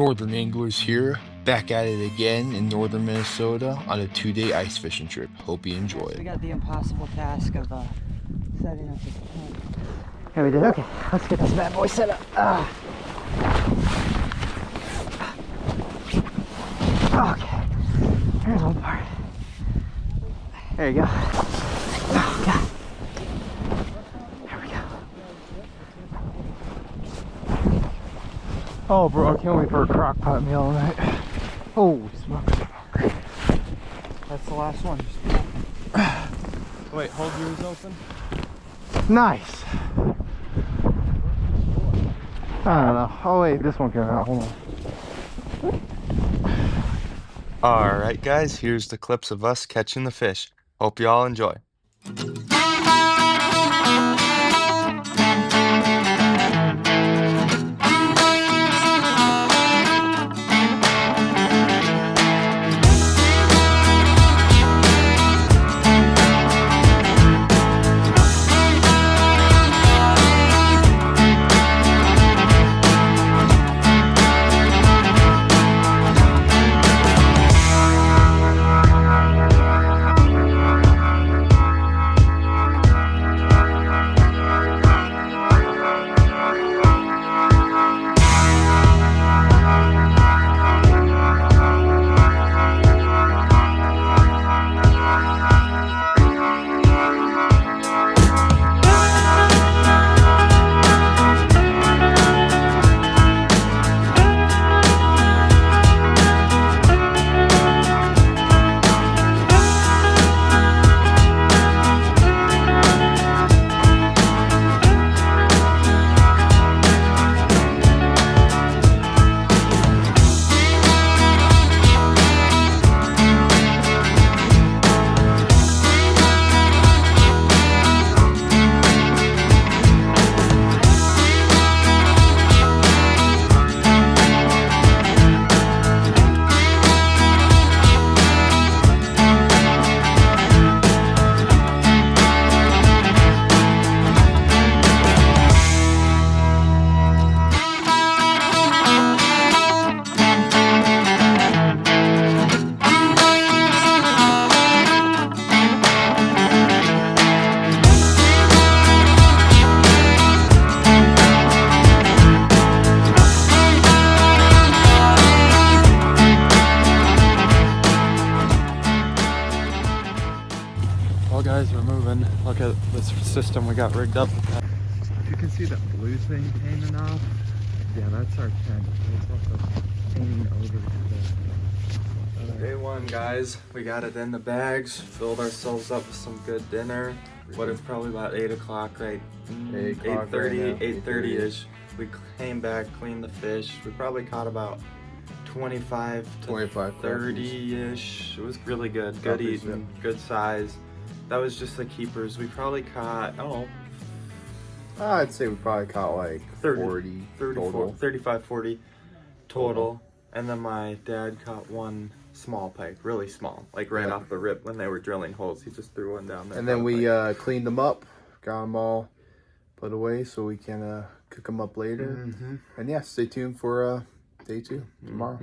Northern Anglers here, back at it again in northern Minnesota on a 2-day ice fishing trip. Hope you enjoy We it. got the impossible task of setting up this tent. Here we did. Okay, let's get this bad boy set up. Okay, here's one part. There you go. Oh, God. There we go. Oh, bro, I can't wait for a crock pot meal tonight. Oh, smoke. That's the last one. Wait, hold yours open. Nice. I don't know. Oh, wait, this one came out. Hold on. Alright guys, here's the clips of us catching the fish. Hope you all enjoy. Well guys, we're moving. Look at this system we got rigged up. If you can see that blue thing painting off, yeah, that's our tent. It's also painting over to the day one, guys. We got it in the bags, filled ourselves up with some good dinner. What it's probably about 8 o'clock, right? 8:30-ish. We came back, cleaned the fish. We probably caught about 25 to 30-ish. It was really good. Good eating, good size. That was just the keepers. We probably caught, I don't know. I'd say we probably caught like 40 total. 35, 40 total. And then my dad caught one small pike, really small, like right off the rip when they were drilling holes. He just threw one down there. And then we cleaned them up, got them all put away so we can cook them up later. And yeah, stay tuned for day 2 tomorrow.